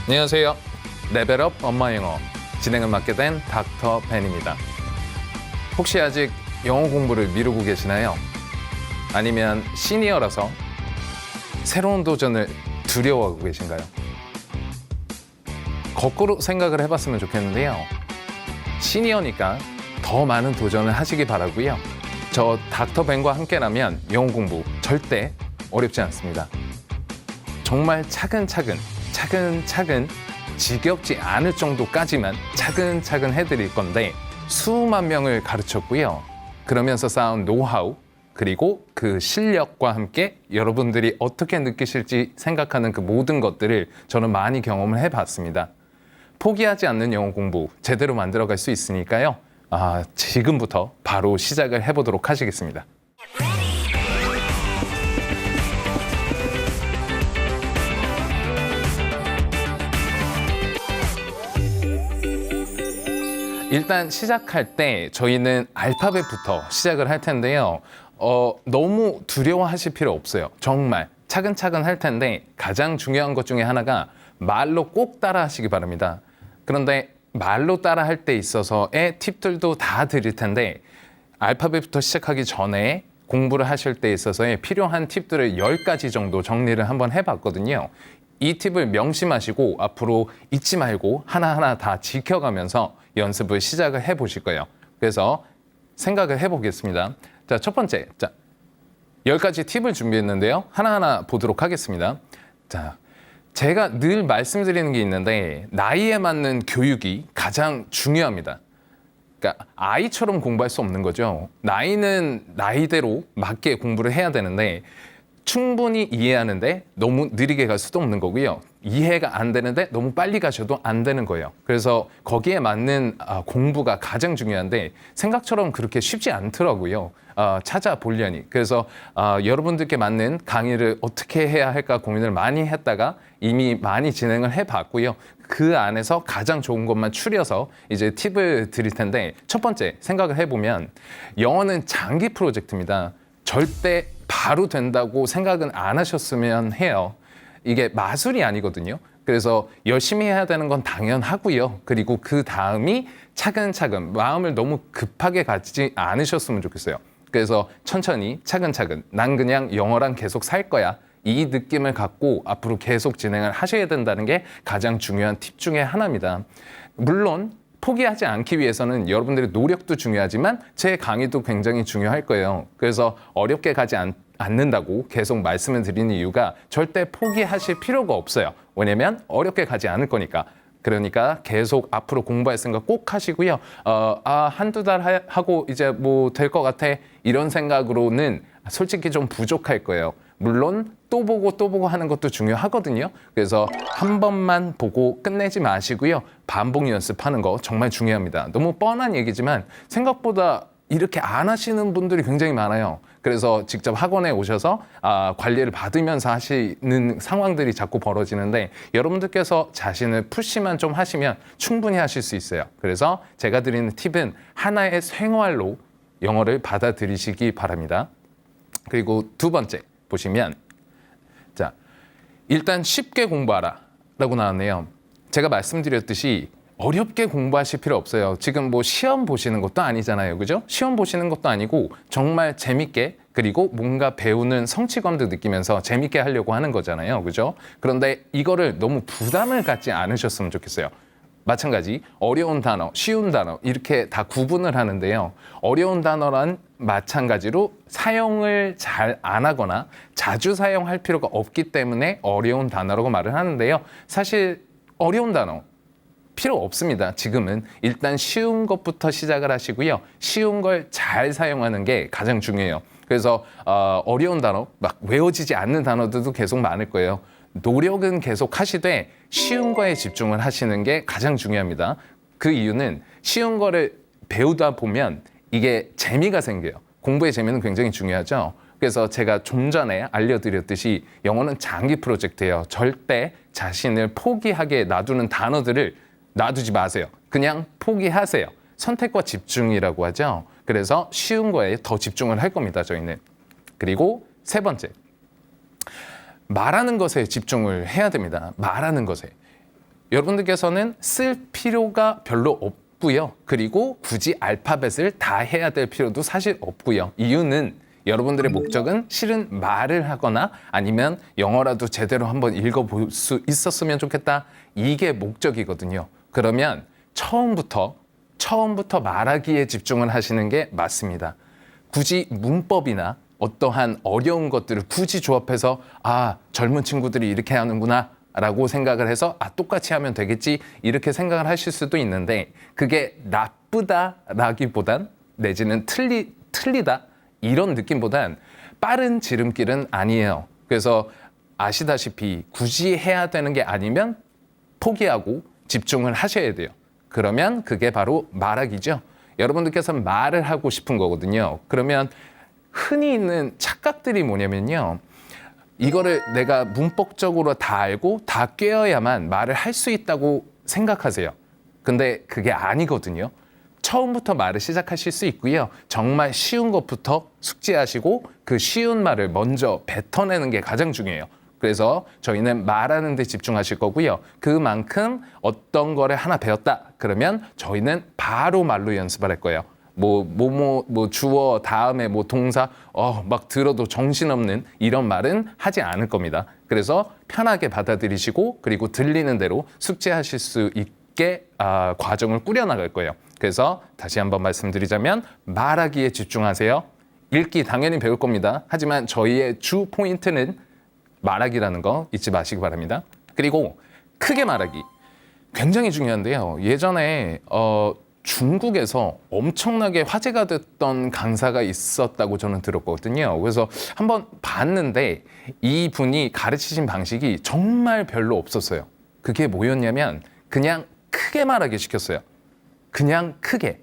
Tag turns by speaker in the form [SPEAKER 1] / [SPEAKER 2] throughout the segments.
[SPEAKER 1] 안녕하세요. 레벨업 엄마 영어 진행을 맡게 된 닥터 벤입니다. 혹시 아직 영어 공부를 미루고 계시나요? 아니면 시니어라서 새로운 도전을 두려워하고 계신가요? 거꾸로 생각을 해봤으면 좋겠는데요. 시니어니까 더 많은 도전을 하시기 바라고요. 저 닥터 벤과 함께라면 영어 공부 절대 어렵지 않습니다. 정말 차근차근 지겹지 않을 정도까지만 차근차근 해드릴 건데 수만 명을 가르쳤고요. 그러면서 쌓은 노하우 그리고 그 실력과 함께 여러분들이 어떻게 느끼실지 생각하는 그 모든 것들을 저는 많이 경험을 해봤습니다. 포기하지 않는 영어 공부 제대로 만들어갈 수 있으니까요. 지금부터 바로 시작을 해보도록 하시겠습니다. 일단 시작할 때 저희는 알파벳부터 시작을 할 텐데요. 너무 두려워하실 필요 없어요. 정말 차근차근 할 텐데 가장 중요한 것 중에 하나가 말로 꼭 따라 하시기 바랍니다. 그런데 말로 따라 할 때 있어서의 팁들도 다 드릴 텐데 알파벳부터 시작하기 전에 공부를 하실 때 있어서의 필요한 팁들을 10가지 정도 정리를 한번 해봤거든요. 이 팁을 명심하시고 앞으로 잊지 말고 하나하나 다 지켜가면서 연습을 시작을 해보실 거예요. 그래서 생각을 해보겠습니다. 자, 첫 번째, 10가지 팁을 준비했는데요. 하나하나 보도록 하겠습니다. 자, 제가 늘 말씀드리는 게 있는데 나이에 맞는 교육이 가장 중요합니다. 그러니까 아이처럼 공부할 수 없는 거죠. 나이는 나이대로 맞게 공부를 해야 되는데 충분히 이해하는데 너무 느리게 갈 수도 없는 거고요. 이해가 안 되는데 너무 빨리 가셔도 안 되는 거예요. 그래서 거기에 맞는 공부가 가장 중요한데 생각처럼 그렇게 쉽지 않더라고요. 찾아보려니. 그래서 여러분들께 맞는 강의를 어떻게 해야 할까 고민을 많이 했다가 이미 많이 진행을 해봤고요. 그 안에서 가장 좋은 것만 추려서 이제 팁을 드릴 텐데 첫 번째 생각을 해보면 영어는 장기 프로젝트입니다. 절대 바로 된다고 생각은 안 하셨으면 해요. 이게 마술이 아니거든요. 그래서 열심히 해야 되는 건 당연하고요. 그리고 그 다음이 차근차근 마음을 너무 급하게 갖지 않으셨으면 좋겠어요. 그래서 천천히 차근차근 난 그냥 영어랑 계속 살 거야. 이 느낌을 갖고 앞으로 계속 진행을 하셔야 된다는 게 가장 중요한 팁 중에 하나입니다. 물론 포기하지 않기 위해서는 여러분들의 노력도 중요하지만 제 강의도 굉장히 중요할 거예요. 그래서 어렵게 가지 않는다고 계속 말씀을 드리는 이유가 절대 포기하실 필요가 없어요. 왜냐면 어렵게 가지 않을 거니까. 그러니까 계속 앞으로 공부할 생각 꼭 하시고요. 한두 달 하고 이제 뭐 될 것 같아 이런 생각으로는 솔직히 좀 부족할 거예요. 물론 또 보고 하는 것도 중요하거든요. 그래서 한 번만 보고 끝내지 마시고요. 반복 연습하는 거 정말 중요합니다. 너무 뻔한 얘기지만 생각보다 이렇게 안 하시는 분들이 굉장히 많아요. 그래서 직접 학원에 오셔서 관리를 받으면서 하시는 상황들이 자꾸 벌어지는데 여러분들께서 자신을 푸시만 좀 하시면 충분히 하실 수 있어요. 그래서 제가 드리는 팁은 하나의 생활로 영어를 받아들이시기 바랍니다. 그리고 두 번째 보시면 일단 쉽게 공부하라 라고 나왔네요. 제가 말씀드렸듯이 어렵게 공부하실 필요 없어요. 지금 뭐 시험 보시는 것도 아니잖아요. 그죠? 시험 보시는 것도 아니고 정말 재밌게 그리고 뭔가 배우는 성취감도 느끼면서 재밌게 하려고 하는 거잖아요. 그죠? 그런데 이거를 너무 부담을 갖지 않으셨으면 좋겠어요. 마찬가지 어려운 단어, 쉬운 단어 이렇게 다 구분을 하는데요. 어려운 단어란 마찬가지로 사용을 잘 안 하거나 자주 사용할 필요가 없기 때문에 어려운 단어라고 말을 하는데요. 사실 어려운 단어 필요 없습니다. 지금은 일단 쉬운 것부터 시작을 하시고요. 쉬운 걸 잘 사용하는 게 가장 중요해요. 그래서 어려운 단어, 막 외워지지 않는 단어들도 계속 많을 거예요. 노력은 계속 하시되 쉬운 거에 집중을 하시는 게 가장 중요합니다. 그 이유는 쉬운 거를 배우다 보면 이게 재미가 생겨요. 공부의 재미는 굉장히 중요하죠. 그래서 제가 좀 전에 알려드렸듯이 영어는 장기 프로젝트예요. 절대 자신을 포기하게 놔두는 단어들을 놔두지 마세요. 그냥 포기하세요. 선택과 집중이라고 하죠. 그래서 쉬운 거에 더 집중을 할 겁니다, 저희는. 그리고 세 번째, 말하는 것에 집중을 해야 됩니다. 말하는 것에. 여러분들께서는 쓸 필요가 별로 없고요. 그리고 굳이 알파벳을 다 해야 될 필요도 사실 없고요. 이유는 여러분들의 목적은 실은 말을 하거나 아니면 영어라도 제대로 한번 읽어볼 수 있었으면 좋겠다. 이게 목적이거든요. 그러면 처음부터 말하기에 집중을 하시는 게 맞습니다. 굳이 문법이나 어떠한 어려운 것들을 굳이 조합해서 젊은 친구들이 이렇게 하는구나 라고 생각을 해서 똑같이 하면 되겠지 이렇게 생각을 하실 수도 있는데 그게 나쁘다라기보단 내지는 틀리다 이런 느낌보단 빠른 지름길은 아니에요. 그래서 아시다시피 굳이 해야 되는 게 아니면 포기하고 집중을 하셔야 돼요. 그러면 그게 바로 말하기죠. 여러분들께서 말을 하고 싶은 거거든요. 그러면 흔히 있는 착각들이 뭐냐면요. 이거를 내가 문법적으로 다 알고 다 꿰어야만 말을 할 수 있다고 생각하세요. 근데 그게 아니거든요. 처음부터 말을 시작하실 수 있고요. 정말 쉬운 것부터 숙지하시고 그 쉬운 말을 먼저 뱉어내는 게 가장 중요해요. 그래서 저희는 말하는 데 집중하실 거고요. 그만큼 어떤 거를 하나 배웠다. 그러면 저희는 바로 말로 연습을 할 거예요. 주어 다음에 동사 막 들어도 정신없는 이런 말은 하지 않을 겁니다. 그래서 편하게 받아들이시고 그리고 들리는 대로 숙지하실 수 있게 과정을 꾸려나갈 거예요. 그래서 다시 한번 말씀드리자면 말하기에 집중하세요. 읽기 당연히 배울 겁니다. 하지만 저희의 주 포인트는 말하기라는 거 잊지 마시기 바랍니다. 그리고 크게 말하기 굉장히 중요한데요. 예전에 중국에서 엄청나게 화제가 됐던 강사가 있었다고 저는 들었거든요. 그래서 한번 봤는데 이분이 가르치신 방식이 정말 별로 없었어요. 그게 뭐였냐면 그냥 크게 말하게 시켰어요. 그냥 크게.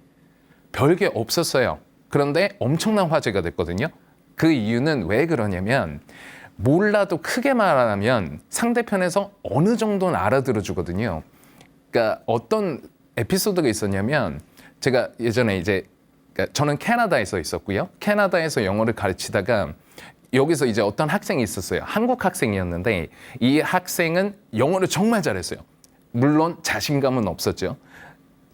[SPEAKER 1] 별게 없었어요. 그런데 엄청난 화제가 됐거든요. 그 이유는 왜 그러냐면 몰라도 크게 말하면 상대편에서 어느 정도는 알아들어 주거든요. 그러니까 어떤 에피소드가 있었냐면 제가 예전에 그러니까 저는 캐나다에서 있었고요. 캐나다에서 영어를 가르치다가 여기서 이제 어떤 학생이 있었어요. 한국 학생이었는데 이 학생은 영어를 정말 잘했어요. 물론 자신감은 없었죠.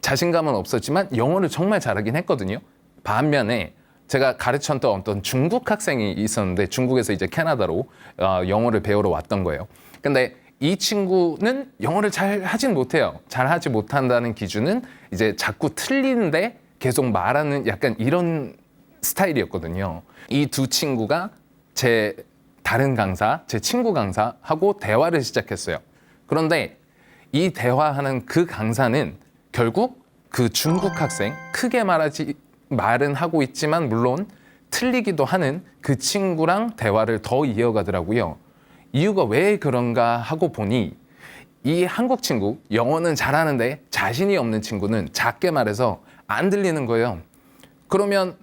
[SPEAKER 1] 자신감은 없었지만 영어를 정말 잘하긴 했거든요. 반면에 제가 가르쳤던 어떤 중국 학생이 있었는데 중국에서 이제 캐나다로 영어를 배우러 왔던 거예요. 근데 이 친구는 영어를 잘 하진 못해요. 잘 하지 못한다는 기준은 이제 자꾸 틀리는데 계속 말하는 약간 이런 스타일이었거든요. 이 두 친구가 제 친구 강사하고 대화를 시작했어요. 그런데 이 대화하는 그 강사는 결국 그 중국 학생, 크게 말은 하고 있지만 물론 틀리기도 하는 그 친구랑 대화를 더 이어가더라고요. 이유가 왜 그런가 하고 보니 이 한국 친구, 영어는 잘하는데 자신이 없는 친구는 작게 말해서 안 들리는 거예요. 그러면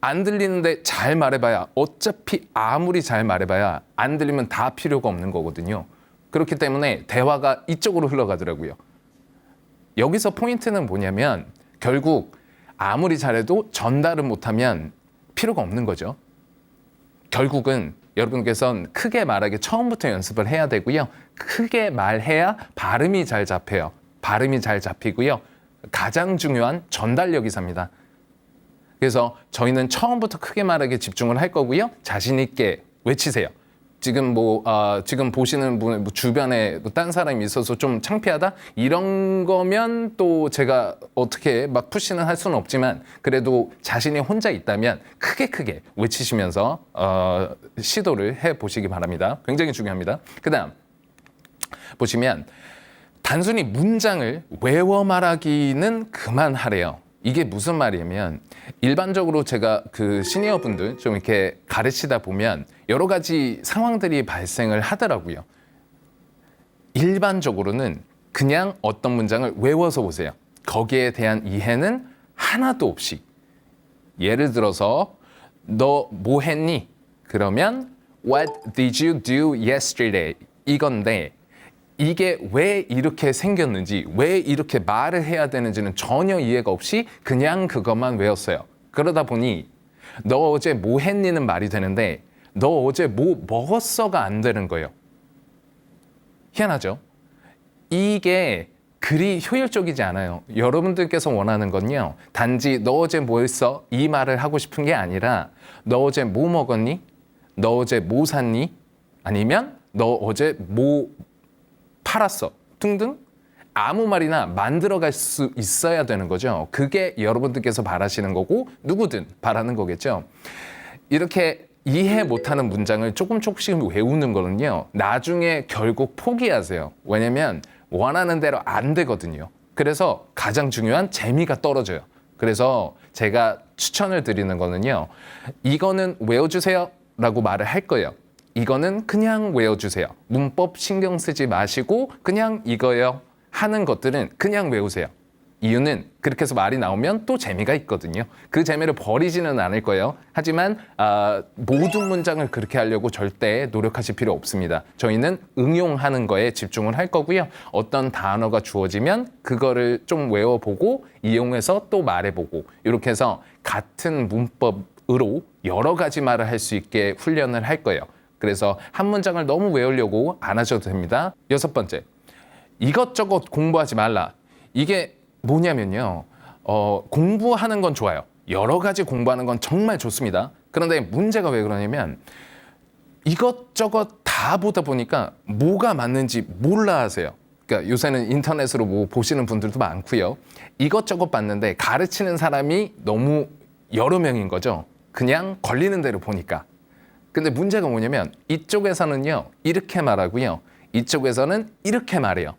[SPEAKER 1] 안 들리는데 잘 말해봐야 어차피 아무리 잘 말해봐야 안 들리면 다 필요가 없는 거거든요. 그렇기 때문에 대화가 이쪽으로 흘러가더라고요. 여기서 포인트는 뭐냐면 결국 아무리 잘해도 전달을 못하면 필요가 없는 거죠. 결국은 여러분께서는 크게 말하기 처음부터 연습을 해야 되고요. 크게 말해야 발음이 잘 잡혀요. 발음이 잘 잡히고요. 가장 중요한 전달력이 삽니다. 그래서 저희는 처음부터 크게 말하기에 집중을 할 거고요. 자신 있게 외치세요. 지금 지금 보시는 분 주변에 딴 사람이 있어서 좀 창피하다 이런 거면 또 제가 어떻게 막 푸시는 할 수는 없지만 그래도 자신이 혼자 있다면 크게 외치시면서 시도를 해 보시기 바랍니다. 굉장히 중요합니다. 그다음 보시면 단순히 문장을 외워 말하기는 그만하래요. 이게 무슨 말이냐면 일반적으로 제가 그 시니어분들 좀 이렇게 가르치다 보면 여러 가지 상황들이 발생을 하더라고요. 일반적으로는 그냥 어떤 문장을 외워서 보세요. 거기에 대한 이해는 하나도 없이. 예를 들어서 너 뭐 했니? 그러면 What did you do yesterday? 이건데 이게 왜 이렇게 생겼는지, 왜 이렇게 말을 해야 되는지는 전혀 이해가 없이 그냥 그것만 외웠어요. 그러다 보니 너 어제 뭐 했니는 말이 되는데 너 어제 뭐 먹었어가 안 되는 거예요. 희한하죠? 이게 그리 효율적이지 않아요. 여러분들께서 원하는 건요. 단지 너 어제 뭐 했어? 이 말을 하고 싶은 게 아니라 너 어제 뭐 먹었니? 너 어제 뭐 샀니? 아니면 너 어제 뭐 팔았어? 등등 아무 말이나 만들어갈 수 있어야 되는 거죠. 그게 여러분들께서 바라시는 거고 누구든 바라는 거겠죠. 이렇게 이해 못하는 문장을 조금씩 외우는 거는요. 나중에 결국 포기하세요. 왜냐면 원하는 대로 안 되거든요. 그래서 가장 중요한 재미가 떨어져요. 그래서 제가 추천을 드리는 거는요. 이거는 외워주세요 라고 말을 할 거예요. 이거는 그냥 외워주세요. 문법 신경 쓰지 마시고 그냥 이거요 하는 것들은 그냥 외우세요. 이유는 그렇게 해서 말이 나오면 또 재미가 있거든요. 그 재미를 버리지는 않을 거예요. 하지만 모든 문장을 그렇게 하려고 절대 노력하실 필요 없습니다. 저희는 응용하는 거에 집중을 할 거고요. 어떤 단어가 주어지면 그거를 좀 외워보고 이용해서 또 말해보고 이렇게 해서 같은 문법으로 여러 가지 말을 할 수 있게 훈련을 할 거예요. 그래서 한 문장을 너무 외우려고 안 하셔도 됩니다. 6번째, 이것저것 공부하지 말라. 이게 뭐냐면요. 공부하는 건 좋아요. 여러 가지 공부하는 건 정말 좋습니다. 그런데 문제가 왜 그러냐면 이것저것 다 보다 보니까 뭐가 맞는지 몰라 하세요. 그러니까 요새는 인터넷으로 뭐 보시는 분들도 많고요. 이것저것 봤는데 가르치는 사람이 너무 여러 명인 거죠. 그냥 걸리는 대로 보니까. 근데 문제가 뭐냐면 이쪽에서는요. 이렇게 말하고요. 이쪽에서는 이렇게 말해요.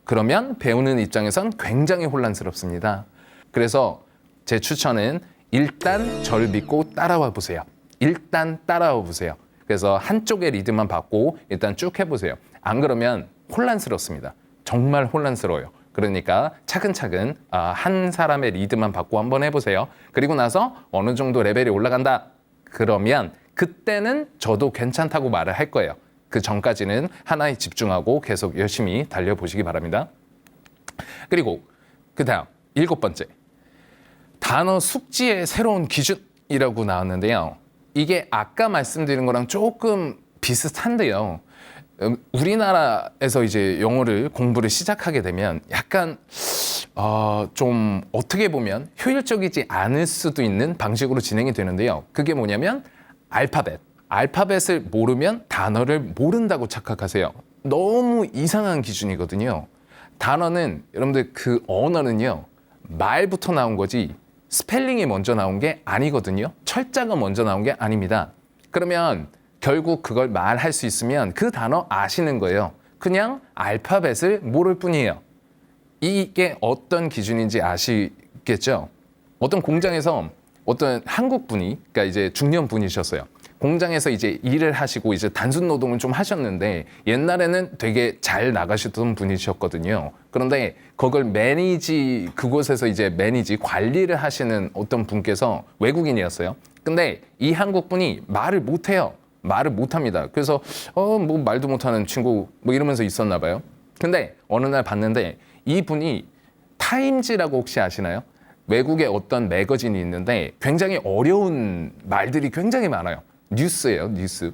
[SPEAKER 1] 그러면 배우는 입장에선 굉장히 혼란스럽습니다. 그래서 제 추천은 일단 저를 믿고 따라와 보세요. 일단 따라와 보세요. 그래서 한쪽의 리듬만 받고 일단 쭉 해보세요. 안 그러면 혼란스럽습니다. 정말 혼란스러워요. 그러니까 차근차근 한 사람의 리듬만 받고 한번 해보세요. 그리고 나서 어느 정도 레벨이 올라간다. 그러면 그때는 저도 괜찮다고 말을 할 거예요. 그 전까지는 하나에 집중하고 계속 열심히 달려보시기 바랍니다. 그리고 그 다음 7번째, 단어 숙지의 새로운 기준이라고 나왔는데요. 이게 아까 말씀드린 거랑 조금 비슷한데요. 우리나라에서 이제 영어를 공부를 시작하게 되면 약간 좀 어떻게 보면 효율적이지 않을 수도 있는 방식으로 진행이 되는데요. 그게 뭐냐면 알파벳을 모르면 단어를 모른다고 착각하세요. 너무 이상한 기준이거든요. 단어는 여러분들 그 언어는요. 말부터 나온 거지 스펠링이 먼저 나온 게 아니거든요. 철자가 먼저 나온 게 아닙니다. 그러면 결국 그걸 말할 수 있으면 그 단어 아시는 거예요. 그냥 알파벳을 모를 뿐이에요. 이게 어떤 기준인지 아시겠죠? 어떤 공장에서 어떤 한국 분이, 그러니까 이제 중년 분이셨어요. 공장에서 이제 일을 하시고 이제 단순 노동을 좀 하셨는데 옛날에는 되게 잘 나가시던 분이셨거든요. 그런데 그곳에서 이제 관리를 하시는 어떤 분께서 외국인이었어요. 근데 이 한국 분이 말을 못해요. 말을 못합니다. 그래서 뭐 말도 못하는 친구 뭐 이러면서 있었나 봐요. 근데 어느 날 봤는데 이 분이 타임지라고 혹시 아시나요? 외국의 어떤 매거진이 있는데 굉장히 어려운 말들이 굉장히 많아요. 뉴스예요, 뉴스.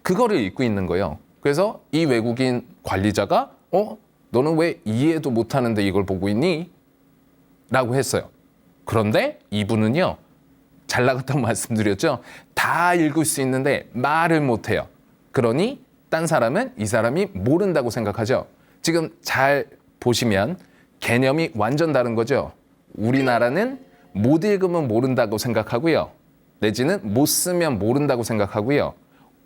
[SPEAKER 1] 그거를 읽고 있는 거예요. 그래서 이 외국인 관리자가 너는 왜 이해도 못하는데 이걸 보고 있니? 라고 했어요. 그런데 이분은요. 잘 나갔다고 말씀드렸죠. 다 읽을 수 있는데 말을 못해요. 그러니 딴 사람은 이 사람이 모른다고 생각하죠. 지금 잘 보시면 개념이 완전 다른 거죠. 우리나라는 못 읽으면 모른다고 생각하고요. 내지는 못 쓰면 모른다고 생각하고요.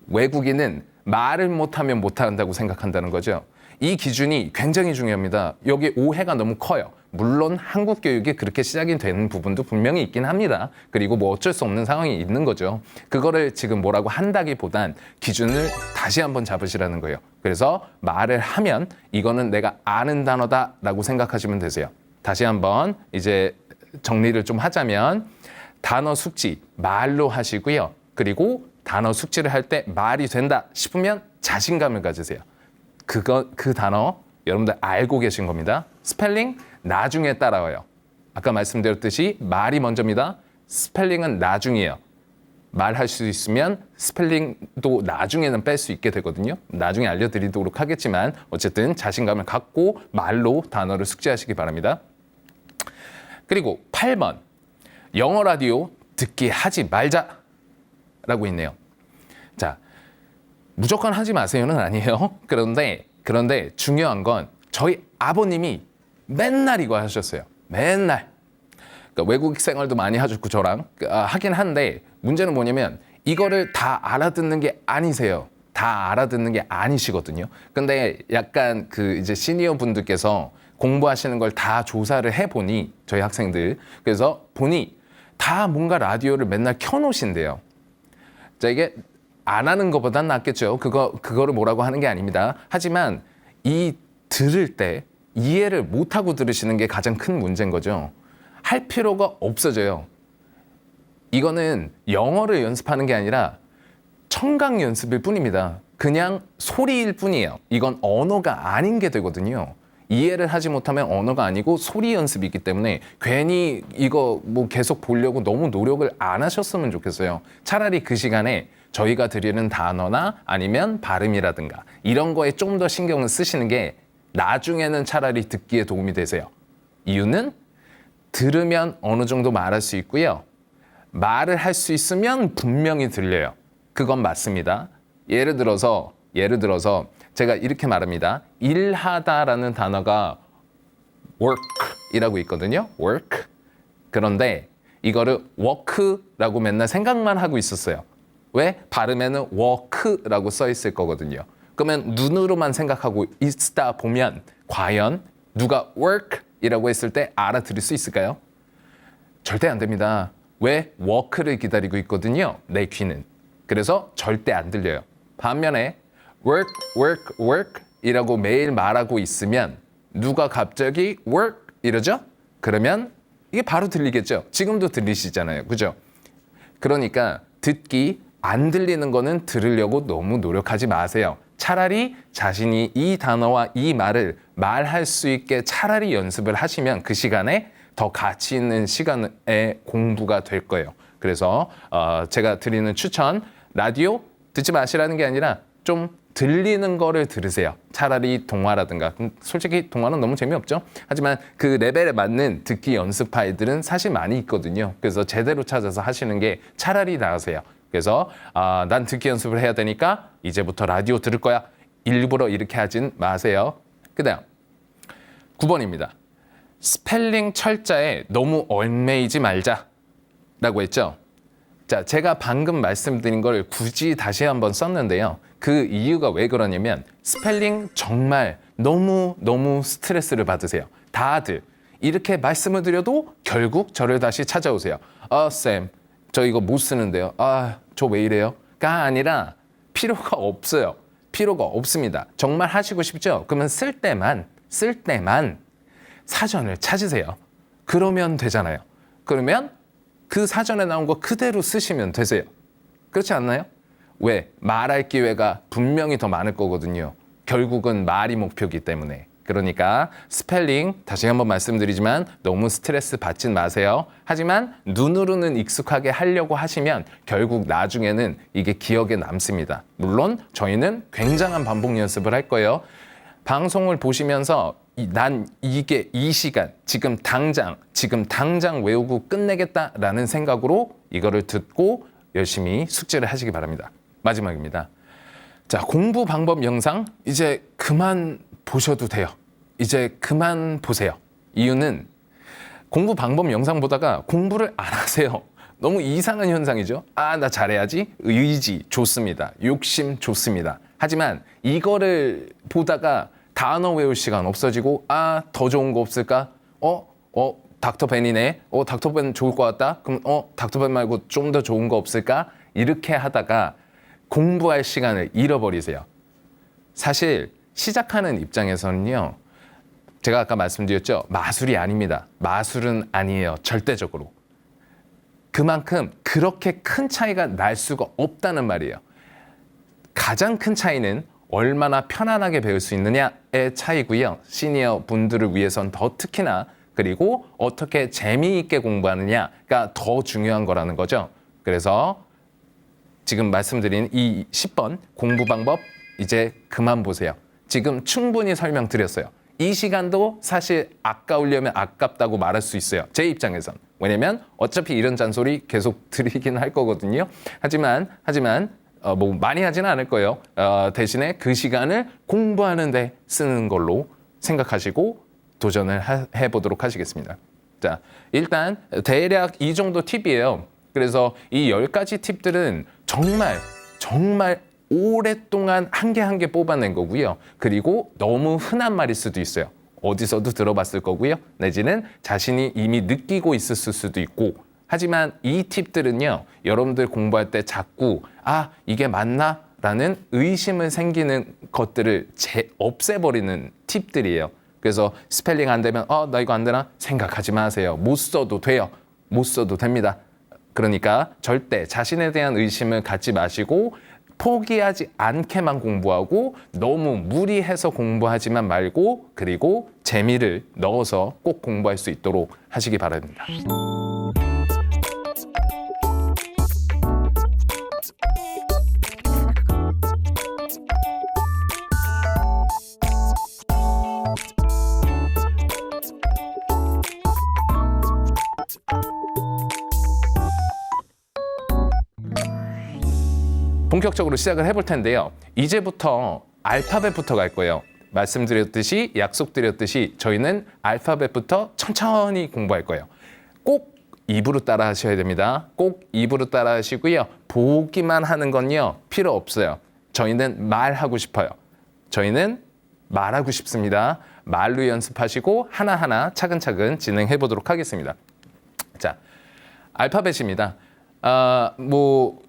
[SPEAKER 1] 외국인은 말을 못하면 못한다고 생각한다는 거죠. 이 기준이 굉장히 중요합니다. 여기 오해가 너무 커요. 물론 한국 교육이 그렇게 시작이 되는 부분도 분명히 있긴 합니다. 그리고 뭐 어쩔 수 없는 상황이 있는 거죠. 그거를 지금 뭐라고 한다기보단 기준을 다시 한번 잡으시라는 거예요. 그래서 말을 하면 이거는 내가 아는 단어다라고 생각하시면 되세요. 다시 한번 이제 정리를 좀 하자면 단어 숙지 말로 하시고요. 그리고 단어 숙지를 할 때 말이 된다 싶으면 자신감을 가지세요. 그 단어 여러분들 알고 계신 겁니다. 스펠링 나중에 따라와요. 아까 말씀드렸듯이 말이 먼저입니다. 스펠링은 나중이에요. 말할 수 있으면 스펠링도 나중에는 뺄 수 있게 되거든요. 나중에 알려드리도록 하겠지만 어쨌든 자신감을 갖고 말로 단어를 숙지하시기 바랍니다. 그리고 8번 영어 라디오 듣기 하지 말자라고 있네요. 자, 무조건 하지 마세요는 아니에요. 그런데 중요한 건 저희 아버님이 맨날 이거 하셨어요. 맨날. 그러니까 외국 생활도 많이 하셨고 저랑 하긴 한데 문제는 뭐냐면 이거를 다 알아듣는 게 아니세요. 다 알아듣는 게 아니시거든요. 근데 약간 그 이제 시니어 분들께서 공부하시는 걸 다 조사를 해보니 저희 학생들 그래서 보니 다 뭔가 라디오를 맨날 켜놓으신대요. 자, 이게 안 하는 것보단 낫겠죠. 그거를 뭐라고 하는 게 아닙니다. 하지만 이 들을 때 이해를 못하고 들으시는 게 가장 큰 문제인 거죠. 할 필요가 없어져요. 이거는 영어를 연습하는 게 아니라 청각 연습일 뿐입니다. 그냥 소리일 뿐이에요. 이건 언어가 아닌 게 되거든요. 이해를 하지 못하면 언어가 아니고 소리 연습이기 때문에 괜히 이거 뭐 계속 보려고 너무 노력을 안 하셨으면 좋겠어요. 차라리 그 시간에 저희가 드리는 단어나 아니면 발음이라든가 이런 거에 좀 더 신경을 쓰시는 게 나중에는 차라리 듣기에 도움이 되세요. 이유는 들으면 어느 정도 말할 수 있고요. 말을 할 수 있으면 분명히 들려요. 그건 맞습니다. 예를 들어서 제가 이렇게 말합니다. 일하다라는 단어가 work이라고 있거든요. work. 그런데 이거를 work라고 맨날 생각만 하고 있었어요. 왜? 발음에는 work라고 써 있을 거거든요. 그러면 눈으로만 생각하고 있다 보면 과연 누가 work이라고 했을 때 알아들을 수 있을까요? 절대 안 됩니다. 왜? work를 기다리고 있거든요. 내 귀는. 그래서 절대 안 들려요. 반면에 work 이라고 매일 말하고 있으면 누가 갑자기 work 이러죠? 그러면 이게 바로 들리겠죠? 지금도 들리시잖아요. 그죠? 그러니까 듣기 안 들리는 거는 들으려고 너무 노력하지 마세요. 차라리 자신이 이 단어와 이 말을 말할 수 있게 차라리 연습을 하시면 그 시간에 더 가치 있는 시간에 공부가 될 거예요. 그래서 제가 드리는 추천, 라디오 듣지 마시라는 게 아니라 좀 들리는 거를 들으세요. 차라리 동화라든가. 솔직히 동화는 너무 재미없죠. 하지만 그 레벨에 맞는 듣기 연습 파일들은 사실 많이 있거든요. 그래서 제대로 찾아서 하시는 게 차라리 나으세요. 그래서 난 듣기 연습을 해야 되니까 이제부터 라디오 들을 거야. 일부러 이렇게 하진 마세요. 그다음 9번입니다. 스펠링 철자에 너무 얽매이지 말자라고 했죠. 자, 제가 방금 말씀드린 걸 굳이 다시 한번 썼는데요. 그 이유가 왜 그러냐면 스펠링 정말 너무 스트레스를 받으세요. 다들 이렇게 말씀을 드려도 결국 저를 다시 찾아오세요. 쌤, 저 이거 못 쓰는데요. 저 왜 이래요? 가 아니라 필요가 없어요. 필요가 없습니다. 정말 하시고 싶죠? 그러면 쓸 때만 사전을 찾으세요. 그러면 되잖아요. 그러면 그 사전에 나온 거 그대로 쓰시면 되세요. 그렇지 않나요? 왜? 말할 기회가 분명히 더 많을 거거든요. 결국은 말이 목표이기 때문에. 그러니까 스펠링 다시 한번 말씀드리지만 너무 스트레스 받진 마세요. 하지만 눈으로는 익숙하게 하려고 하시면 결국 나중에는 이게 기억에 남습니다. 물론 저희는 굉장한 반복 연습을 할 거예요. 방송을 보시면서 난 이게 이 시간 지금 당장 외우고 끝내겠다라는 생각으로 이거를 듣고 열심히 숙제를 하시기 바랍니다. 마지막입니다. 자, 공부 방법 영상 이제 그만 보셔도 돼요. 이제 그만 보세요. 이유는 공부 방법 영상 보다가 공부를 안 하세요. 너무 이상한 현상이죠. 나 잘해야지. 의지 좋습니다. 욕심 좋습니다. 하지만 이거를 보다가 단어 외울 시간 없어지고 더 좋은 거 없을까? 닥터벤이네. 닥터벤 좋을 것 같다. 그럼 닥터벤 말고 좀 더 좋은 거 없을까? 이렇게 하다가 공부할 시간을 잃어버리세요. 사실 시작하는 입장에서는요. 제가 아까 말씀드렸죠. 마술이 아닙니다. 마술은 아니에요. 절대적으로. 그만큼 그렇게 큰 차이가 날 수가 없다는 말이에요. 가장 큰 차이는 얼마나 편안하게 배울 수 있느냐의 차이고요. 시니어 분들을 위해선 더 특히나 그리고 어떻게 재미있게 공부하느냐가 더 중요한 거라는 거죠. 그래서 지금 말씀드린 이 10번 공부 방법 이제 그만 보세요. 지금 충분히 설명드렸어요. 이 시간도 사실 아까우려면 아깝다고 말할 수 있어요. 제 입장에선. 왜냐면 어차피 이런 잔소리 계속 드리긴 할 거거든요. 하지만 뭐 많이 하지는 않을 거예요. 대신에 그 시간을 공부하는 데 쓰는 걸로 생각하시고 도전을 해보도록 하시겠습니다. 자, 일단 대략 이 정도 팁이에요. 그래서 이 10가지 팁들은 정말 오랫동안 한 개 한 개 뽑아낸 거고요. 그리고 너무 흔한 말일 수도 있어요. 어디서도 들어봤을 거고요. 내지는 자신이 이미 느끼고 있었을 수도 있고. 하지만 이 팁들은요. 여러분들 공부할 때 자꾸 이게 맞나? 라는 의심을 생기는 것들을 없애버리는 팁들이에요. 그래서 스펠링 안 되면 나 이거 안 되나? 생각하지 마세요. 못 써도 돼요. 못 써도 됩니다. 그러니까 절대 자신에 대한 의심을 갖지 마시고 포기하지 않게만 공부하고 너무 무리해서 공부하지만 말고 그리고 재미를 넣어서 꼭 공부할 수 있도록 하시기 바랍니다. 본격적으로 시작을 해볼 텐데요. 이제부터 알파벳부터 갈 거예요. 말씀드렸듯이 약속드렸듯이 저희는 알파벳부터 천천히 공부할 거예요. 꼭 입으로 따라 하셔야 됩니다. 꼭 입으로 따라 하시고요. 보기만 하는 건요. 필요 없어요. 저희는 말하고 싶어요. 저희는 말하고 싶습니다. 말로 연습하시고 하나하나 차근차근 진행해 보도록 하겠습니다. 자, 알파벳입니다.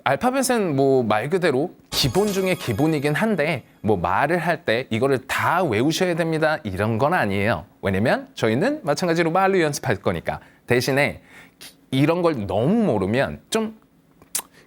[SPEAKER 1] 알파벳은 말 그대로 기본 중에 기본이긴 한데 말을 할 때 이거를 다 외우셔야 됩니다. 이런 건 아니에요. 왜냐면 저희는 마찬가지로 말로 연습할 거니까. 대신에 이런 걸 너무 모르면 좀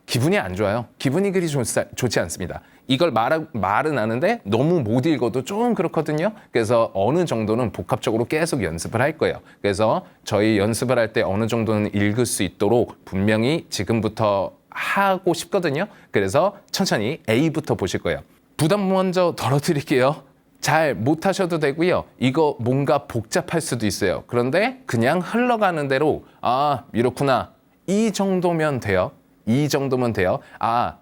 [SPEAKER 1] 기분이 안 좋아요. 기분이 그리 좋지 않습니다. 이걸 말은 하는데 너무 못 읽어도 좀 그렇거든요. 그래서 어느 정도는 복합적으로 계속 연습을 할 거예요. 그래서 저희 연습을 할 때 어느 정도는 읽을 수 있도록 분명히 지금부터 하고 싶거든요. 그래서 천천히 A부터 보실 거예요. 부담 먼저 덜어드릴게요. 잘 못하셔도 되고요. 이거 뭔가 복잡할 수도 있어요. 그런데 그냥 흘러가는 대로 이렇구나. 이 정도면 돼요. 이 정도면 돼요.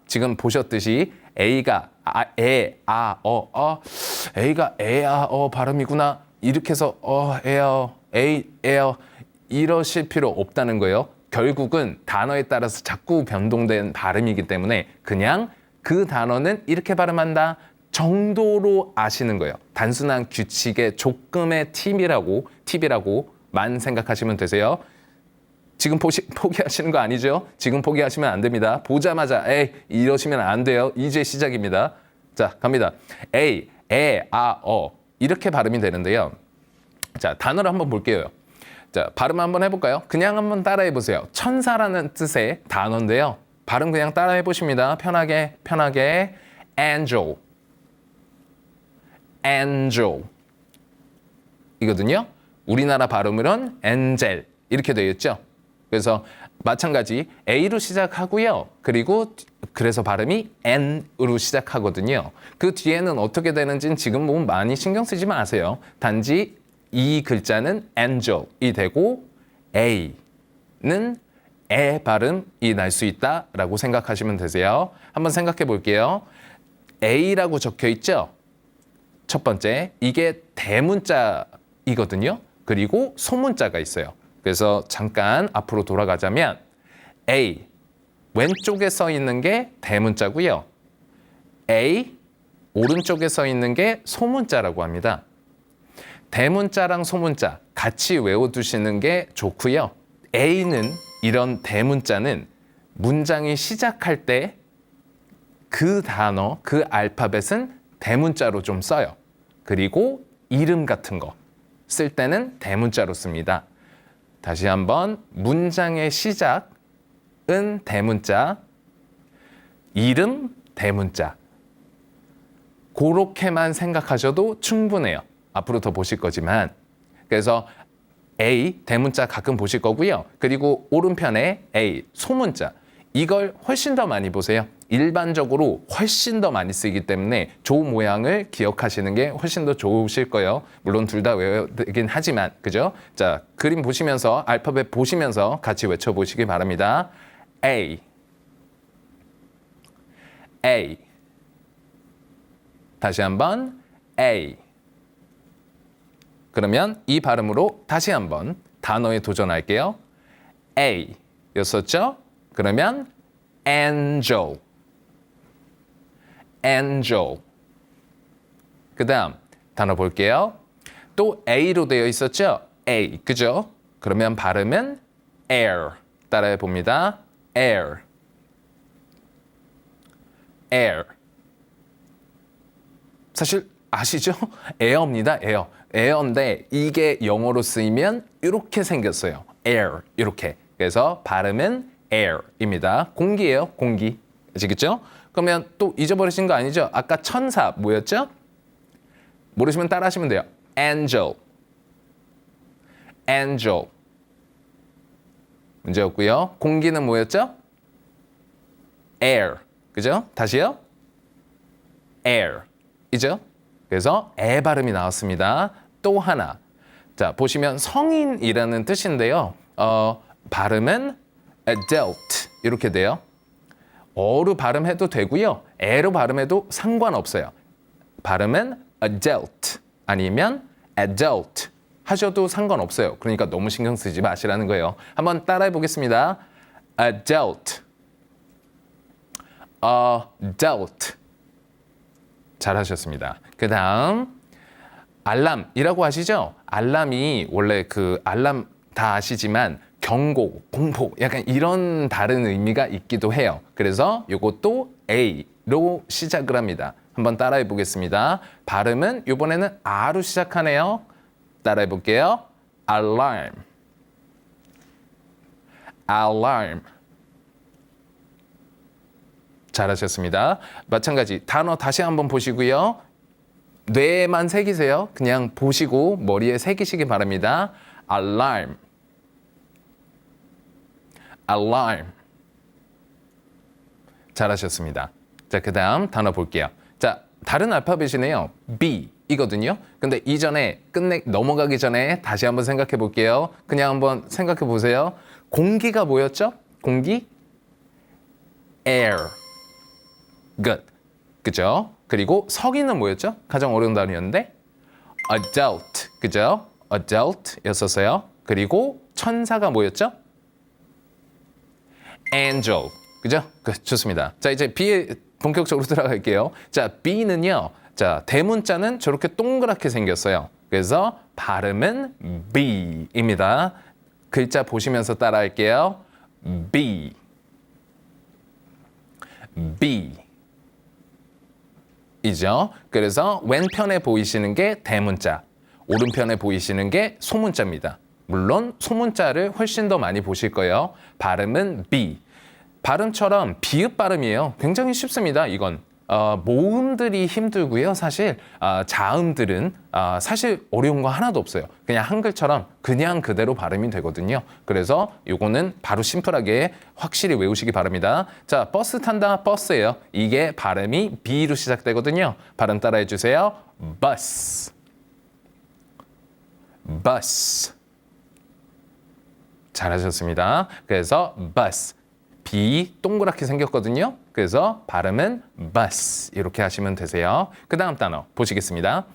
[SPEAKER 1] 지금 보셨듯이 A가 A가 발음이구나. 이렇게 해서 이러실 필요 없다는 거예요. 결국은 단어에 따라서 자꾸 변동된 발음이기 때문에 그냥 그 단어는 이렇게 발음한다 정도로 아시는 거예요. 단순한 규칙의 조금의 팁이라고만 생각하시면 되세요. 지금 포기하시는 거 아니죠? 지금 포기하시면 안 됩니다. 보자마자 이러시면 안 돼요. 이제 시작입니다. 자, 갑니다. 이렇게 발음이 되는데요. 자, 단어를 한번 볼게요. 자, 발음 한번 해볼까요? 그냥 한번 따라해 보세요. 천사라는 뜻의 단어인데요. 발음 그냥 따라해 보십니다. 편하게 angel 이거든요. 우리나라 발음으로는 엔젤 이렇게 되어 있죠. 그래서 마찬가지 A로 시작하고요. 그리고 그래서 발음이 N으로 시작하거든요. 그 뒤에는 어떻게 되는지는 지금 많이 신경 쓰지 마세요. 단지 이 글자는 angel이 되고 A는 에 발음이 날 수 있다라고 생각하시면 되세요. 한번 생각해 볼게요. A라고 적혀 있죠? 첫 번째, 이게 대문자이거든요. 그리고 소문자가 있어요. 그래서 잠깐 앞으로 돌아가자면 A, 왼쪽에 써 있는 게 대문자고요. A, 오른쪽에 써 있는 게 소문자라고 합니다. 대문자랑 소문자 같이 외워두시는 게 좋고요. A는 이런 대문자는 문장이 시작할 때 그 단어, 그 알파벳은 대문자로 좀 써요. 그리고 이름 같은 거 쓸 때는 대문자로 씁니다. 다시 한번 문장의 시작은 대문자, 이름 대문자. 그렇게만 생각하셔도 충분해요. 앞으로 더 보실 거지만. 그래서 A, 대문자 가끔 보실 거고요. 그리고 오른편에 A, 소문자. 이걸 훨씬 더 많이 보세요. 일반적으로 훨씬 더 많이 쓰이기 때문에 조 모양을 기억하시는 게 훨씬 더 좋으실 거예요. 물론 둘 다 외워야 되긴 하지만, 그죠? 자, 그림 보시면서, 알파벳 보시면서 같이 외쳐보시기 바랍니다. A, A. 다시 한번 A. 그러면 이 발음으로 다시 한번 단어에 도전할게요. A 였었죠? 그러면 angel, angel. 그 다음 단어 볼게요. 또 A로 되어 있었죠? A, 그죠? 그러면 발음은 air. 따라해 봅니다. air, air. 사실 아시죠? 에어입니다. 에어. 에어인데 이게 영어로 쓰이면 이렇게 생겼어요. air, 이렇게. 그래서 발음은 air입니다. 공기예요, 공기. 아시겠죠? 그러면 또 잊어버리신 거 아니죠? 아까 천사 뭐였죠? 모르시면 따라하시면 돼요. angel, angel. 문제 없고요. 공기는 뭐였죠? air. 그죠? 다시요. air. 이죠? 그래서 에 발음이 나왔습니다. 또 하나. 자, 보시면 성인이라는 뜻인데요. 발음은 adult 이렇게 돼요. 어로 발음해도 되고요. 에로 발음해도 상관없어요. 발음은 adult 아니면 adult 하셔도 상관없어요. 그러니까 너무 신경 쓰지 마시라는 거예요. 한번 따라해 보겠습니다. adult, adult. 잘하셨습니다. 그 다음 알람이라고 하시죠? 알람이 원래 그 알람 다 아시지만 경고, 공포 약간 이런 다른 의미가 있기도 해요. 그래서 이것도 A로 시작을 합니다. 한번 따라해 보겠습니다. 발음은 이번에는 R로 시작하네요. 따라해 볼게요. alarm, alarm. 잘하셨습니다. 마찬가지 단어 다시 한번 보시고요. 뇌에만 새기세요. 그냥 보시고 머리에 새기시기 바랍니다. alarm, alarm. 잘하셨습니다. 자, 그 다음 단어 볼게요. 자, 다른 알파벳이네요. B 이거든요. 근데 이전에 넘어가기 전에 다시 한번 생각해 볼게요. 그냥 한번 생각해 보세요. 공기가 뭐였죠? 공기? air. good. 그죠? 그리고 석이는 뭐였죠? 가장 어려운 단어였는데 adult. 그죠? adult 였었어요. 그리고 천사가 뭐였죠? angel. 그죠? 좋습니다. 자, 이제 B에 본격적으로 들어갈게요. 자, B는요. 자, 대문자는 저렇게 동그랗게 생겼어요. 그래서 발음은 B입니다. 글자 보시면서 따라할게요. B. B. 이죠. 그래서 왼편에 보이시는 게 대문자, 오른편에 보이시는 게 소문자입니다. 물론 소문자를 훨씬 더 많이 보실 거예요. 발음은 B. 발음처럼 비읍 발음이에요. 굉장히 쉽습니다. 이건 모음들이 힘들고요. 사실 자음들은 사실 어려운 거 하나도 없어요. 그냥 한글처럼 그냥 그대로 발음이 되거든요. 그래서 요거는 바로 심플하게 확실히 외우시기 바랍니다. 자, 버스 탄다, 버스예요. 이게 발음이 B로 시작되거든요. 발음 따라해 주세요. bus, bus. 잘하셨습니다. 그래서 bus. B 동그랗게 생겼거든요. 그래서 발음은 bus 이렇게 하시면 되세요. 그 다음 단어 보시겠습니다.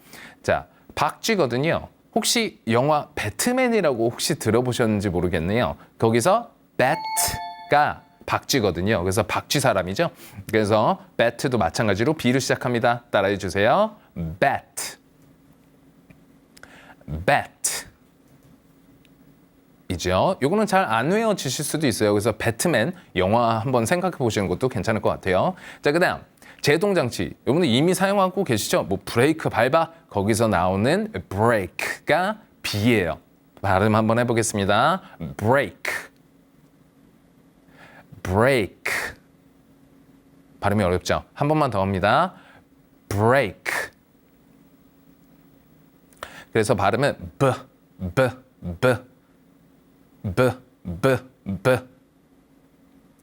[SPEAKER 1] 자, 박쥐거든요. 혹시 영화 배트맨이라고 혹시 들어보셨는지 모르겠네요. 거기서 bat가 박쥐거든요. 그래서 박쥐 사람이죠. 그래서 bat도 마찬가지로 B로 시작합니다. 따라해 주세요. bat, bat. 이죠. 요거는 잘 안 외워지실 수도 있어요. 그래서 배트맨 영화 한번 생각해 보시는 것도 괜찮을 것 같아요. 자, 그다음 제동장치. 여러분들 이미 사용하고 계시죠? 뭐 브레이크 밟아. 거기서 나오는 break가 B예요. 발음 한번 해보겠습니다. break, break. 발음이 어렵죠? 한 번만 더 합니다. break. 그래서 발음은 B, B, B. B, B, B.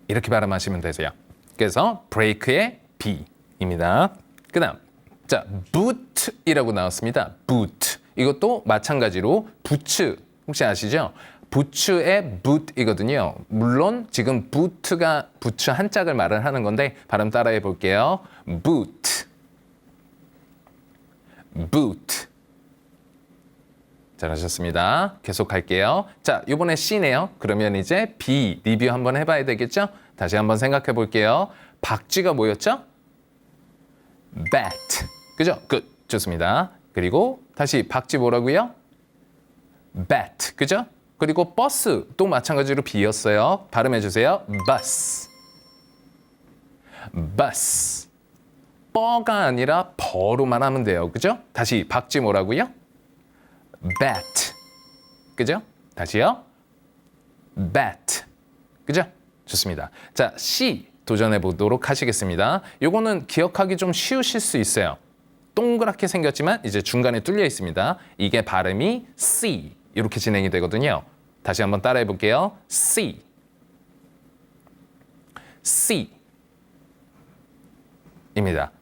[SPEAKER 1] 이렇게 발음하시면 되세요. 그래서 break의 B입니다. 그다음 자 boot이라고 나왔습니다. boot 이것도 마찬가지로 부츠 혹시 아시죠? 부츠의 boot이거든요. 물론 지금 boot가 부츠 한 짝을 말을 하는 건데 발음 따라해 볼게요. boot, boot. 잘하셨습니다. 계속 갈게요. 자, 이번에 C네요. 그러면 이제 B 리뷰 한번 해봐야 되겠죠? 다시 한번 생각해 볼게요. 박쥐가 뭐였죠? bat. 그죠? good. 좋습니다. 그리고 다시 박쥐 뭐라고요? bat. 그죠? 그리고 버스 또 마찬가지로 B였어요. 발음해 주세요. bus. bus. 뻐가 아니라 버로만 하면 돼요. 그죠? 다시 박쥐 뭐라고요? bat. 그죠? 다시요. bat. 그죠? 좋습니다. 자, C 도전해 보도록 하시겠습니다. 요거는 기억하기 좀 쉬우실 수 있어요. 동그랗게 생겼지만 이제 중간에 뚫려 있습니다. 이게 발음이 C 이렇게 진행이 되거든요. 다시 한번 따라해 볼게요. C. C. 입니다.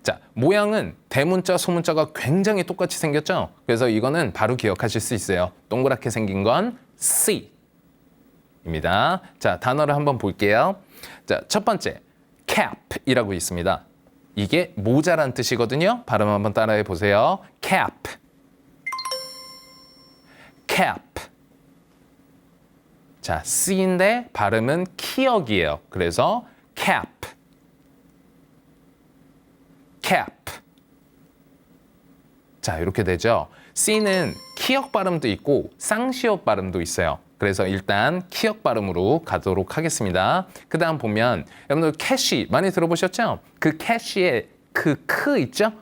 [SPEAKER 1] 자, 모양은 대문자, 소문자가 굉장히 똑같이 생겼죠? 그래서 이거는 바로 기억하실 수 있어요. 동그랗게 생긴 건 C 입니다. 자, 단어를 한번 볼게요. 자, 첫 번째, cap이라고 있습니다. 이게 모자란 뜻이거든요. 발음 한번 따라해 보세요. cap. cap. 자, C인데 발음은 키역이에요. 그래서 cap. cap. 자, 이렇게 되죠. C는 키역 발음도 있고 쌍시역 발음도 있어요. 그래서 일단 키역 발음으로 가도록 하겠습니다. 그 다음 보면 여러분들 캐시 많이 들어보셨죠? 그 캐시의 그 크 있죠?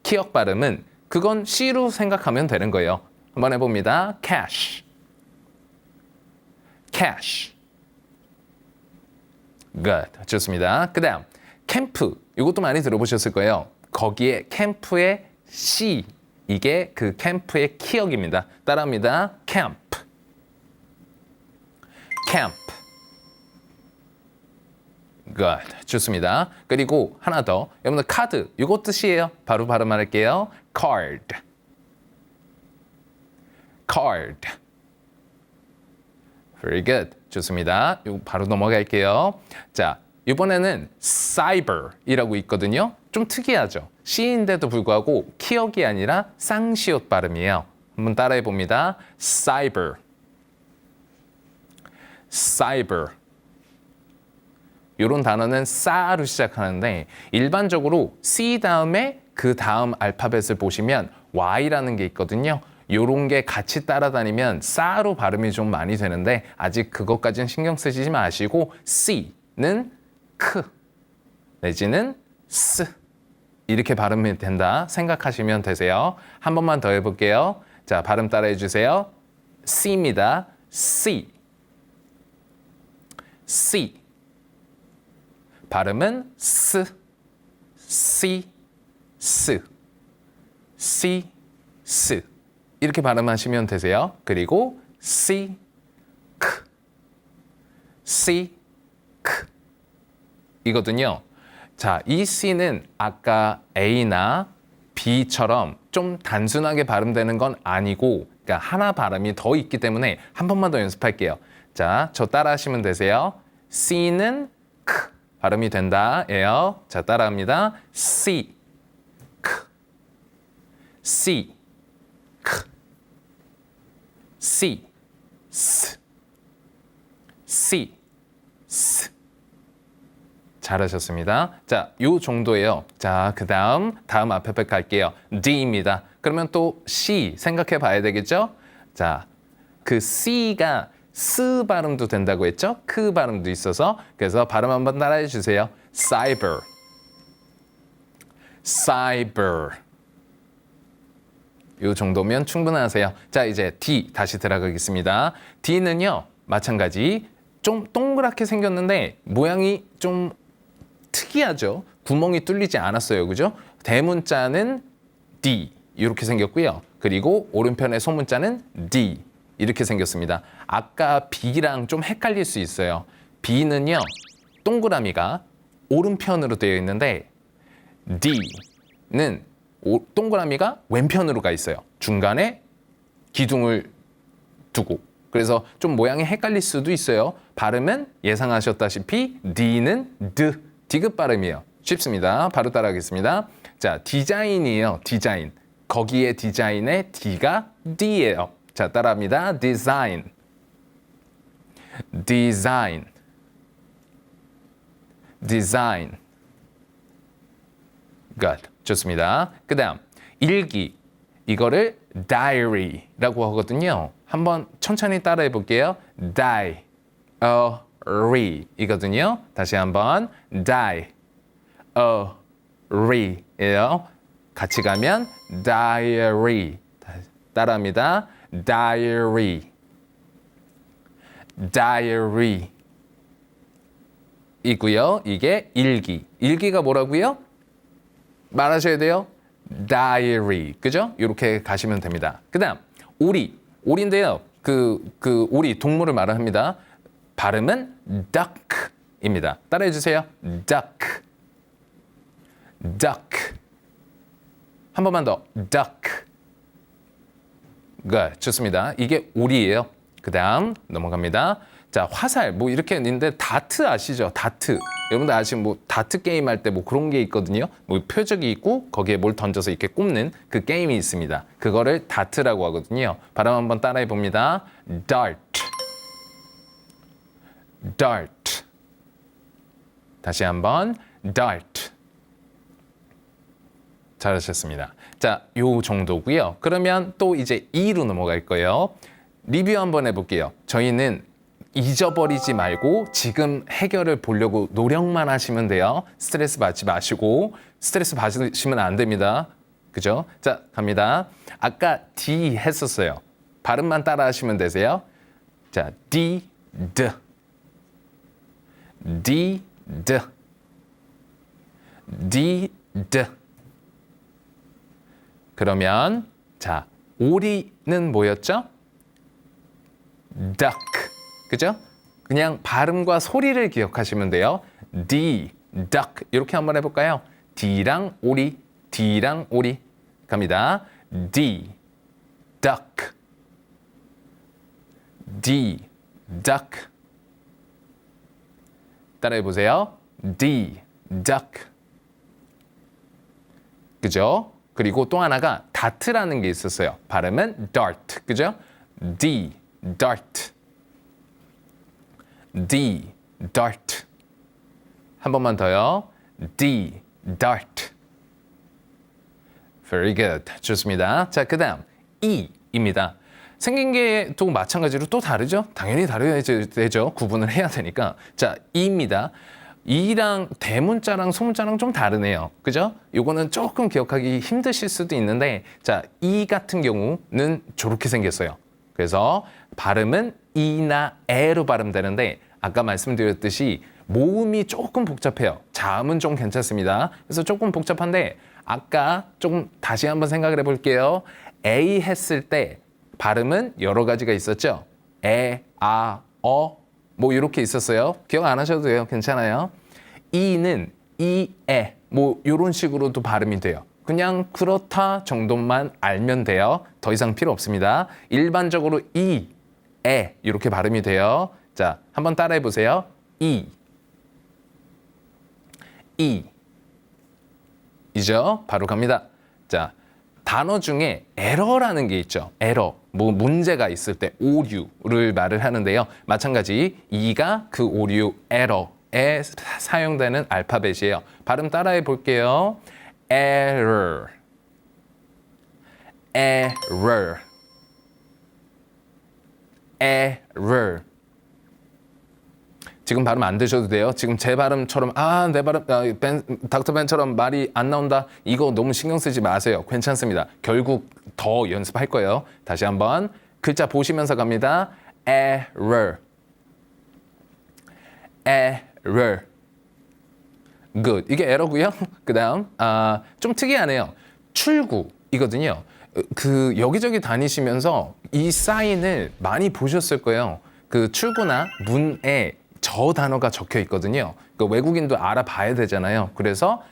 [SPEAKER 1] 키역 발음은 그건 C로 생각하면 되는 거예요. 한번 해봅니다. cash. cash. good. 좋습니다. 그 다음 캠프. 이것도 많이 들어보셨을 거예요. 거기에 캠프의 C. 이게 그 캠프의 키역입니다. 따라합니다. camp. camp. good. 좋습니다. 그리고 하나 더. 여러분들 카드. 이거 뜻이에요. 바로 발음할게요. card. card. very good. 좋습니다. 이거 바로 넘어갈게요. 자, 이번에는 cyber이라고 있거든요. 좀 특이하죠. C인데도 불구하고 키역이 아니라 쌍시옷 발음이에요. 한번 따라해 봅니다. cyber. cyber. 이런 단어는 싸로 시작하는데 일반적으로 C 다음에 그 다음 알파벳을 보시면 Y라는 게 있거든요. 요런 게 같이 따라다니면 싸로 발음이 좀 많이 되는데 아직 그것까지는 신경 쓰시지 마시고 C는 크 내지는 스 이렇게 발음이 된다 생각하시면 되세요. 한 번만 더 해볼게요. 자, 발음 따라해 주세요. C입니다. C. C. 발음은 스. C. 스. C. 스. 이렇게 발음하시면 되세요. 그리고 C. 크. C. 크. 이거든요. 자, 이 C는 아까 A나 B처럼 좀 단순하게 발음되는 건 아니고 그러니까 하나 발음이 더 있기 때문에 한 번만 더 연습할게요. 자, 저 따라 하시면 되세요. C는 크 발음이 된다예요. 자, 따라합니다. C. 크. C. 크. C. 스. C. 스. 잘하셨습니다. 자, 요 정도예요. 자, 다음 알파벳 갈게요. D입니다. 그러면 또 C 생각해 봐야 되겠죠? 자, 그 C가 스 발음도 된다고 했죠? 크 발음도 있어서 그래서 발음 한번 따라해 주세요. cyber. cyber. 요 정도면 충분하세요. 자, 이제 D 다시 들어가겠습니다. D는요, 마찬가지 좀 동그랗게 생겼는데 모양이 좀 특이하죠. 구멍이 뚫리지 않았어요. 그죠? 대문자는 D 이렇게 생겼고요. 그리고 오른편의 소문자는 D 이렇게 생겼습니다. 아까 B랑 좀 헷갈릴 수 있어요. B는요. 동그라미가 오른편으로 되어 있는데 D는 동그라미가 왼편으로 가 있어요. 중간에 기둥을 두고. 그래서 좀 모양이 헷갈릴 수도 있어요. 발음은 예상하셨다시피 D는 디귿 발음이에요. 쉽습니다. 바로 따라하겠습니다. 자, 디자인이에요. 디자인. 거기에 디자인의 D가 D예요. 자, 따라합니다. design. design. design. good. 좋습니다. 그 다음, 일기. 이거를 diary라고 하거든요. 한번 천천히 따라해 볼게요. diary 이거든요. 다시 한번 diary예요. 같이 가면 diary. 따라합니다. diary. diary 이고요. 이게 일기. 일기가 뭐라고요? 말하셔야 돼요. diary. 그죠? 이렇게 가시면 됩니다. 그다음 오리. 오리인데요. 그 오리 동물을 말합니다. 발음은 duck입니다. 따라해 주세요. duck. duck. 한 번만 더. duck. good. 좋습니다. 이게 오리예요. 그다음 넘어갑니다. 자, 화살 뭐 이렇게 있는데 다트 아시죠? 다트. 여러분들 아시면 뭐 다트 게임 할 때 뭐 그런 게 있거든요. 뭐 표적이 있고 거기에 뭘 던져서 이렇게 꼽는 그 게임이 있습니다. 그거를 다트라고 하거든요. 발음 한번 따라해 봅니다. dart. dart. 다시 한번 dart. 잘하셨습니다. 자, 요 정도고요. 그러면 또 이제 2로 넘어갈 거예요. 리뷰 한번 해볼게요. 저희는 잊어버리지 말고 지금 해결을 보려고 노력만 하시면 돼요. 스트레스 받지 마시고 스트레스 받으시면 안 됩니다. 그죠? 자, 갑니다. 아까 D 했었어요. 발음만 따라 하시면 되세요. 자, D, D. D, D. D, D. 그러면 자, 오리는 뭐였죠? duck. 그죠? 그냥 발음과 소리를 기억하시면 돼요. D, duck. 이렇게 한번 해볼까요? D랑 오리, D랑 오리. 갑니다. D, duck. D, duck. 따라해보세요. D, duck. 그죠? 그리고 또 하나가 다트라는 게 있었어요. 발음은 dart. 그죠? D, dart. D, dart. 한 번만 더요. D, dart. Very good. 좋습니다. 자, 그 다음 E입니다. 생긴 게 또 마찬가지로 또 다르죠? 당연히 다르게 되죠. 구분을 해야 되니까. 자, E입니다. E랑 대문자랑 소문자랑 좀 다르네요. 그죠? 요거는 조금 기억하기 힘드실 수도 있는데 자, E 같은 경우는 저렇게 생겼어요. 그래서 발음은 E나 에로 발음되는데 아까 말씀드렸듯이 모음이 조금 복잡해요. 자음은 좀 괜찮습니다. 그래서 조금 복잡한데 아까 조금 다시 한번 생각을 해볼게요. A 했을 때 발음은 여러 가지가 있었죠. 에, 아, 어, 뭐 이렇게 있었어요. 기억 안 하셔도 돼요. 괜찮아요. E는 이, 에, 뭐 이런 식으로도 발음이 돼요. 그냥 그렇다 정도만 알면 돼요. 더 이상 필요 없습니다. 일반적으로 이, 에 이렇게 발음이 돼요. 자, 한번 따라해 보세요. 이, 이. 이죠? 바로 갑니다. 자, 단어 중에 에러라는 게 있죠. 에러. 뭐 문제가 있을 때 오류를 말을 하는데요. 마찬가지 이가 그 오류 에러에 사용되는 알파벳이에요. 발음 따라해 볼게요. error. error. error. 지금 발음 안 되셔도 돼요. 지금 제 발음처럼 내 발음 닥터 벤처럼 말이 안 나온다. 이거 너무 신경 쓰지 마세요. 괜찮습니다. 결국 더 연습할 거예요. 다시 한번 글자 보시면서 갑니다. error. error. good. 이게 에러고요. 그다음 좀 특이하네요. 출구이거든요. 그 여기저기 다니시면서 이 사인을 많이 보셨을 거예요. 그 출구나 문에 저 단어가 적혀 있거든요. 그 외국인도 알아봐야 되잖아요. 그래서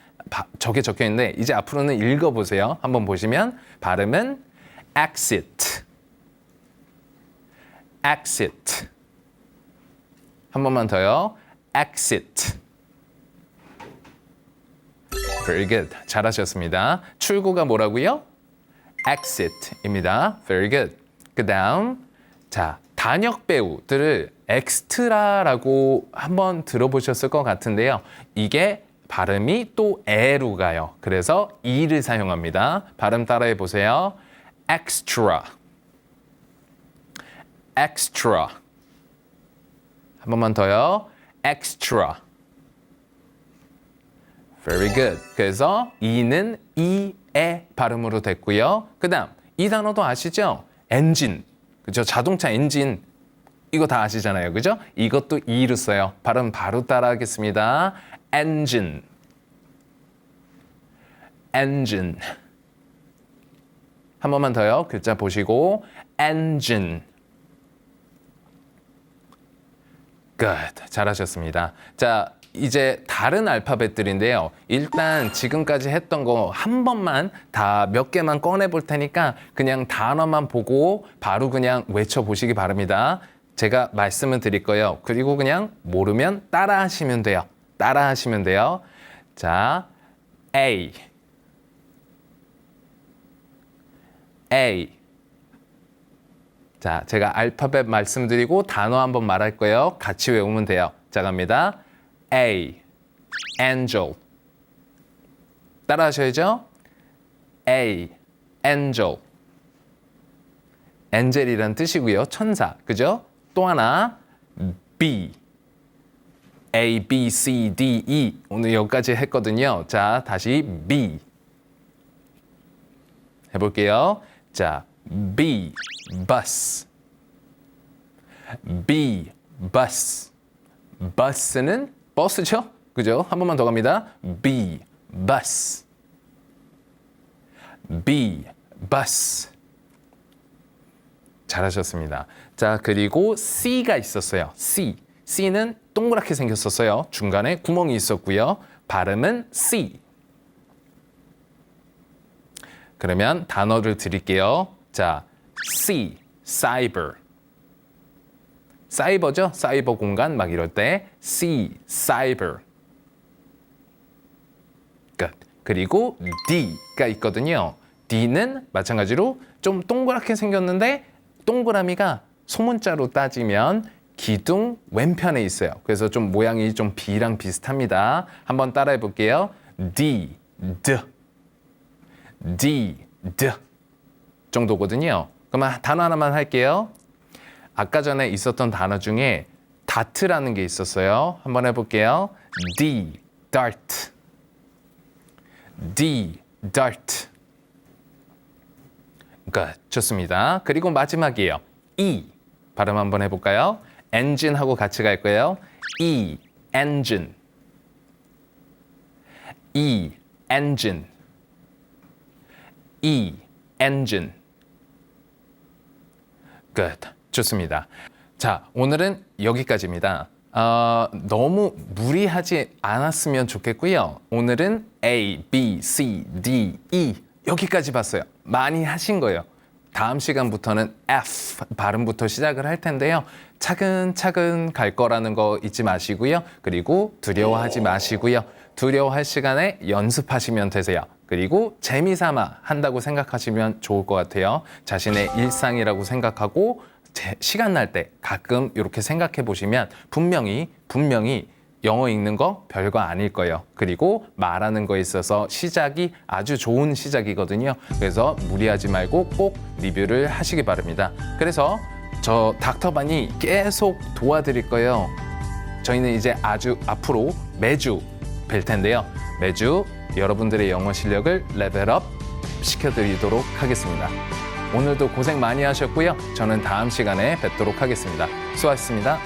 [SPEAKER 1] 저게 적혀 있는데 이제 앞으로는 읽어보세요. 한번 보시면 발음은 exit, exit. 한 번만 더요. exit. Very good. 잘하셨습니다. 출구가 뭐라고요? exit입니다. Very good. 그 다음, 자, 단역 배우들을 엑스트라라고 한번 들어보셨을 것 같은데요. 이게 발음이 또 에로 가요. 그래서 이를 사용합니다. 발음 따라해 보세요. extra, extra. 한 번만 더요. extra. Very good. 그래서 이는 이의 발음으로 됐고요. 그 다음 이 단어도 아시죠? 엔진. 그죠? 자동차 엔진. 이거 다 아시잖아요. 그죠? 이것도 이로 써요. 발음 바로 따라하겠습니다. engine, engine. 한 번만 더요. 글자 보시고 engine. Good. 잘하셨습니다. 자, 이제 다른 알파벳들인데요. 일단 지금까지 했던 거 한 번만 다 몇 개만 꺼내 볼 테니까 그냥 단어만 보고 바로 그냥 외쳐 보시기 바랍니다. 제가 말씀을 드릴 거예요. 그리고 그냥 모르면 따라 하시면 돼요. 따라 하시면 돼요. 자, A, A. 자, 제가 알파벳 말씀드리고 단어 한번 말할 거예요. 같이 외우면 돼요. 자, 갑니다. A, angel. 따라 하셔야죠. A, angel. 엔젤이란 뜻이고요. 천사. 그죠? 또 하나 B, A, B, C, D, E. 오늘 여기까지 했거든요. 자, 다시 B. 해볼게요. 자, B, bus. B, bus. bus는 버스죠? 그죠? 한 번만 더 갑니다. B, bus. B, bus. 잘하셨습니다. 자, 그리고 C가 있었어요. C. C는 동그랗게 생겼었어요. 중간에 구멍이 있었고요. 발음은 C. 그러면 단어를 드릴게요. 자, C, cyber. 사이버죠? 사이버 공간 막 이럴 때 C, cyber. 끝. 그리고 D가 있거든요. D는 마찬가지로 좀 동그랗게 생겼는데 동그라미가 소문자로 따지면 기둥 왼편에 있어요. 그래서 좀 모양이 좀 B랑 비슷합니다. 한번 따라해 볼게요. D, D, D, D 정도거든요. 그러면 단어 하나만 할게요. 아까 전에 있었던 단어 중에 다트라는 게 있었어요. 한번 해볼게요. D, dart. D, dart. 좋습니다. 그리고 마지막이에요. E. 발음 한번 해볼까요? engine하고 같이 갈 거예요. E, engine. E, engine. E, engine. Good. 좋습니다. 자, 오늘은 여기까지입니다. 너무 무리하지 않았으면 좋겠고요. 오늘은 A, B, C, D, E 여기까지 봤어요. 많이 하신 거예요. 다음 시간부터는 F 발음부터 시작을 할 텐데요. 차근차근 갈 거라는 거 잊지 마시고요. 그리고 두려워하지 마시고요. 두려워할 시간에 연습하시면 되세요. 그리고 재미삼아 한다고 생각하시면 좋을 것 같아요. 자신의 일상이라고 생각하고 시간 날 때 가끔 이렇게 생각해 보시면 분명히 영어 읽는 거 별거 아닐 거예요. 그리고 말하는 거에 있어서 시작이 아주 좋은 시작이거든요. 그래서 무리하지 말고 꼭 리뷰를 하시기 바랍니다. 그래서 저 닥터반이 계속 도와드릴 거예요. 저희는 이제 아주 앞으로 매주 뵐 텐데요. 매주 여러분들의 영어 실력을 레벨업 시켜드리도록 하겠습니다. 오늘도 고생 많이 하셨고요. 저는 다음 시간에 뵙도록 하겠습니다. 수고하셨습니다.